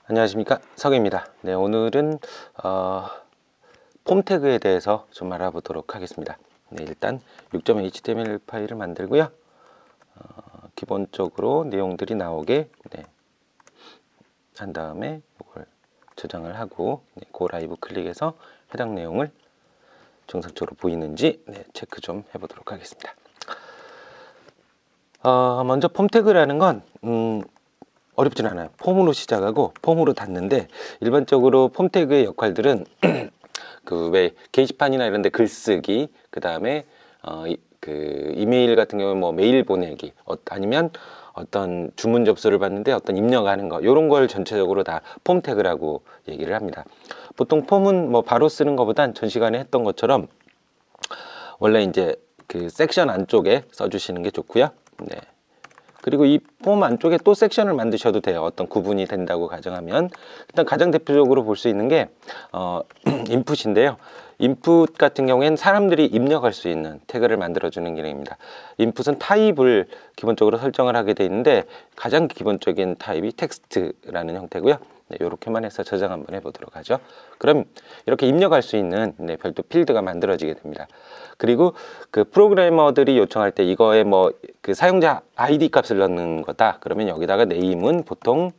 안녕하십니까, 석입니다. 네, 오늘은 폼 태그에 대해서 좀 알아보도록 하겠습니다. 네, 일단 6.html 파일을 만들고요. 기본적으로 내용들이 나오게 한 다음에 이걸 저장을 하고 고 라이브 클릭해서 해당 내용을 정상적으로 보이는지 체크 좀 해보도록 하겠습니다. 먼저 폼 태그라는 건 어렵진 않아요. 폼으로 시작하고 폼으로 닫는데, 일반적으로 폼 태그의 역할들은 그 왜 게시판이나 이런 데 글쓰기, 그 다음에 그 이메일 같은 경우에 뭐 메일 보내기, 아니면 어떤 주문 접수를 받는데 어떤 입력하는 거, 이런 걸 전체적으로 다 폼 태그라고 얘기를 합니다. 보통 폼은 뭐 바로 쓰는 것보단 전 시간에 했던 것처럼 원래 이제 그 섹션 안쪽에 써주시는 게 좋고요. 네. 그리고 이 폼 안쪽에 또 섹션을 만드셔도 돼요. 어떤 구분이 된다고 가정하면. 일단 가장 대표적으로 볼 수 있는 게 인풋인데요. 인풋 같은 경우에는 사람들이 입력할 수 있는 태그를 만들어주는 기능입니다. 인풋은 타입을 기본적으로 설정을 하게 돼 있는데, 가장 기본적인 타입이 텍스트라는 형태고요. 네, 이렇게만 해서 저장 한번 해보도록 하죠. 그럼 이렇게 입력할 수 있는 별도 필드가 만들어지게 됩니다. 그리고 그 프로그래머들이 요청할 때 이거에 뭐 그 사용자 아이디 값을 넣는 거다, 그러면 여기다가 네임은 보통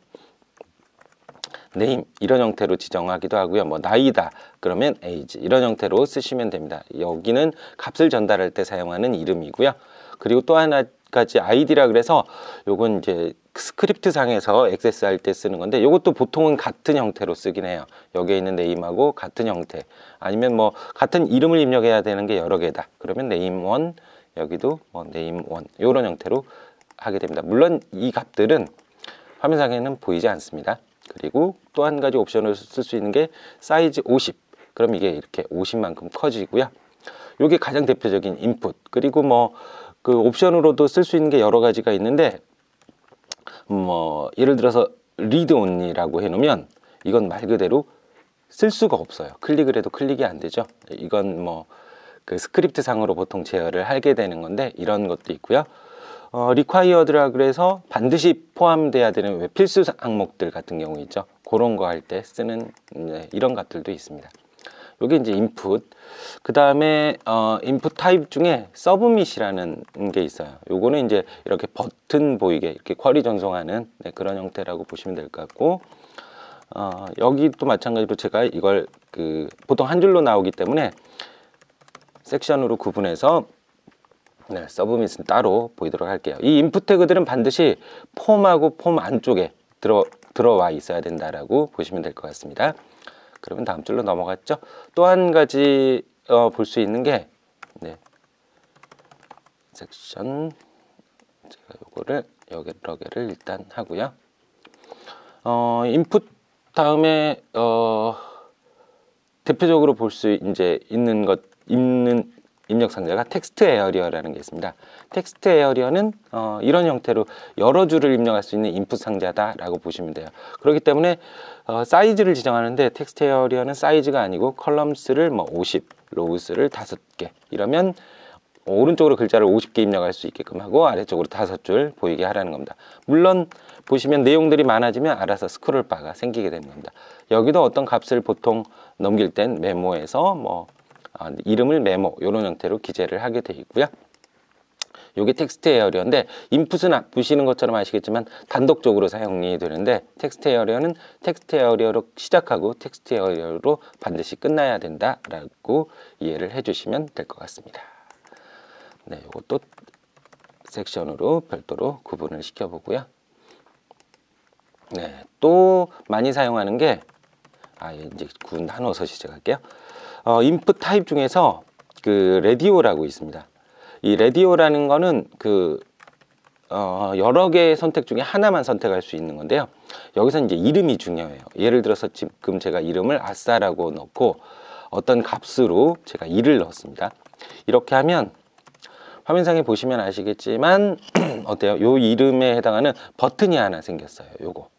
네임 이런 형태로 지정하기도 하고요. 뭐 나이다 그러면 age 이런 형태로 쓰시면 됩니다. 여기는 값을 전달할 때 사용하는 이름이고요. 그리고 또 하나 가지 아이디라 그래서 요건 이제 스크립트 상에서 액세스할 때 쓰는 건데, 요것도 보통은 같은 형태로 쓰긴 해요. 여기에 있는 네임하고 같은 형태, 아니면 뭐 같은 이름을 입력해야 되는 게 여러 개다 그러면 네임1, 여기도 뭐 네임1 요런 형태로 하게 됩니다. 물론 이 값들은 화면상에는 보이지 않습니다. 그리고 또 한 가지 옵션을 쓸 수 있는 게 사이즈 50, 그럼 이게 이렇게 50만큼 커지고요. 요게 가장 대표적인 인풋. 그리고 뭐 그 옵션으로도 쓸 수 있는 게 여러 가지가 있는데, 뭐 예를 들어서 read only라고 해놓으면 이건 말 그대로 쓸 수가 없어요. 클릭을 해도 클릭이 안 되죠. 이건 뭐 그 스크립트 상으로 보통 제어를 하게 되는 건데, 이런 것도 있고요. required라 그래서 반드시 포함돼야 되는 왜 필수 항목들 같은 경우 있죠. 그런 거 할 때 쓰는 이런 값들도 있습니다. 요게 이제 인풋. 그 다음에 인풋 타입 중에 서브밋이라는 게 있어요. 요거는 이제 이렇게 버튼 보이게 이렇게 쿼리 전송하는 그런 형태라고 보시면 될 것 같고, 여기도 마찬가지로 제가 이걸 보통 한 줄로 나오기 때문에 섹션으로 구분해서 서브밋은 따로 보이도록 할게요. 이 인풋 태그들은 반드시 폼하고 폼 안쪽에 들어와 있어야 된다라고 보시면 될 것 같습니다. 그러면 다음 줄로 넘어갔죠. 또 한 가지 볼 수 있는 게 섹션, 제가 요거를 여러 개를 일단 하고요. 인풋 다음에 대표적으로 볼 수 있는 입력 상자가 텍스트 에어리어라는 게 있습니다. 텍스트 에어리어는 이런 형태로 여러 줄을 입력할 수 있는 인풋 상자다라고 보시면 돼요. 그렇기 때문에 사이즈를 지정하는데 텍스트 에어리어는 사이즈가 아니고 컬럼스를 뭐 50, 로우스를 5개 이러면 오른쪽으로 글자를 50개 입력할 수 있게끔 하고 아래쪽으로 5줄 보이게 하라는 겁니다. 물론 보시면 내용들이 많아지면 알아서 스크롤 바가 생기게 되는 겁니다. 여기도 어떤 값을 보통 넘길 땐 메모에서 뭐 이름을 메모 이런 형태로 기재를 하게 되어 있고요. 요게 텍스트 에어리어인데, 인풋은 보시는 것처럼 아시겠지만 단독적으로 사용이 되는데, 텍스트 에어리어는 텍스트 에어리어로 시작하고 텍스트 에어리어로 반드시 끝나야 된다라고 이해를 해주시면 될 것 같습니다. 네, 요것도 섹션으로 별도로 구분을 시켜보고요. 네, 또 많이 사용하는 게 이제 나눠서 시작할게요. 인풋 타입 중에서 그 라디오라고 있습니다. 이 라디오라는 거는 여러 개의 선택 중에 하나만 선택할 수 있는 건데요. 여기서 이제 이름이 중요해요. 예를 들어서 지금 제가 이름을 아싸라고 넣고 어떤 값으로 제가 2를 넣었습니다. 이렇게 하면 화면상에 보시면 아시겠지만 어때요? 요 이름에 해당하는 버튼이 하나 생겼어요. 요거.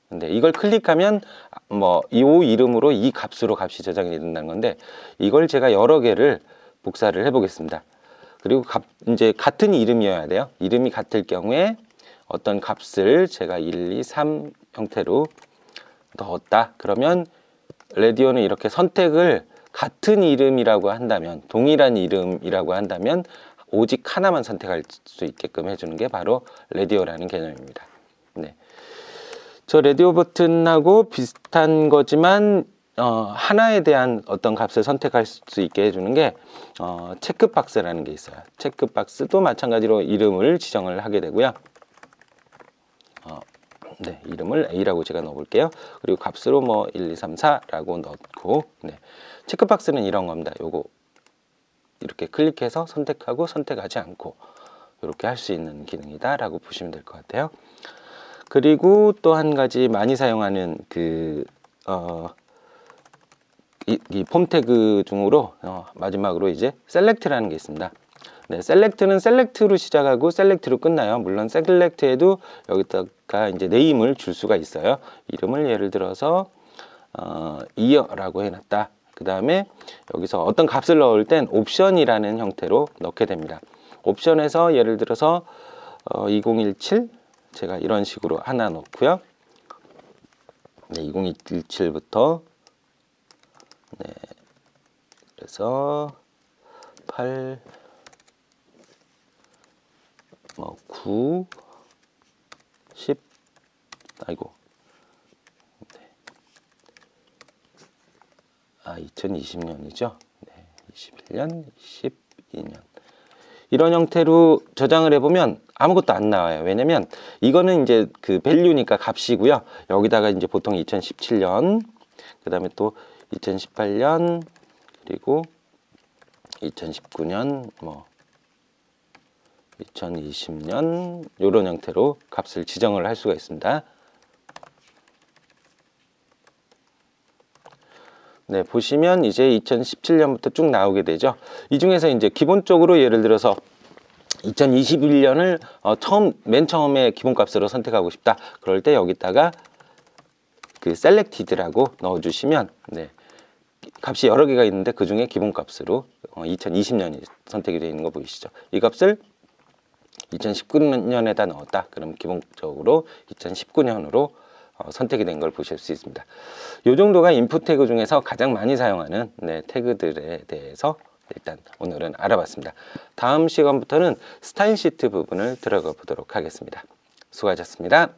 근데 이걸 클릭하면 뭐 이 이름으로 이 값으로 값이 저장이 된다는 건데, 이걸 제가 여러 개를 복사를 해 보겠습니다. 그리고 이제 같은 이름이어야 돼요. 이름이 같을 경우에 어떤 값을 제가 1, 2, 3 형태로 넣었다. 그러면 라디오는 이렇게 선택을 같은 이름이라고 한다면, 동일한 이름이라고 한다면 오직 하나만 선택할 수 있게끔 해주는 게 바로 라디오라는 개념입니다. 네. 저 라디오 버튼하고 비슷한 거지만 하나에 대한 어떤 값을 선택할 수 있게 해주는 게 체크박스라는 게 있어요. 체크박스도 마찬가지로 이름을 지정을 하게 되고요. 네, 이름을 A라고 제가 넣어볼게요. 그리고 값으로 뭐 1, 2, 3, 4라고 넣고, 네. 체크박스는 이런 겁니다. 요거 이렇게 클릭해서 선택하고 선택하지 않고 이렇게 할 수 있는 기능이다 라고 보시면 될 것 같아요. 그리고 또 한 가지 많이 사용하는 이 폼 태그 중으로 마지막으로 이제 셀렉트라는 게 있습니다. 네, 셀렉트는 셀렉트로 시작하고 셀렉트로 끝나요. 물론 셀렉트에도 여기다가 이제 네임을 줄 수가 있어요. 이름을 예를 들어서 이어라고 해놨다. 그 다음에 여기서 어떤 값을 넣을 땐 옵션이라는 형태로 넣게 됩니다. 옵션에서 예를 들어서 2017 제가 이런 식으로 하나 넣고요. 네, 2017부터 네, 그래서 8 9 10 아이고 네. 2020년이죠. 네, 21년 12년 이런 형태로 저장을 해보면 아무것도 안 나와요. 왜냐면 이거는 이제 그 밸류니까 값이고요. 여기다가 이제 보통 2017년 그 다음에 또 2018년 그리고 2019년 뭐 2020년 이런 형태로 값을 지정을 할 수가 있습니다. 네, 보시면 이제 2017년부터 쭉 나오게 되죠. 이 중에서 이제 기본적으로 예를 들어서 2021년을 맨 처음에 기본값으로 선택하고 싶다. 그럴 때 여기다가 그 selected라고 넣어주시면 네, 값이 여러 개가 있는데 그 중에 기본값으로 2020년이 선택이 되어 있는 거 보이시죠? 이 값을 2019년에다 넣었다. 그럼 기본적으로 2019년으로 선택이 된 걸 보실 수 있습니다. 이 정도가 인풋 태그 중에서 가장 많이 사용하는 네, 태그들에 대해서 일단 오늘은 알아봤습니다. 다음 시간부터는 스타일 시트 부분을 들어가 보도록 하겠습니다. 수고하셨습니다.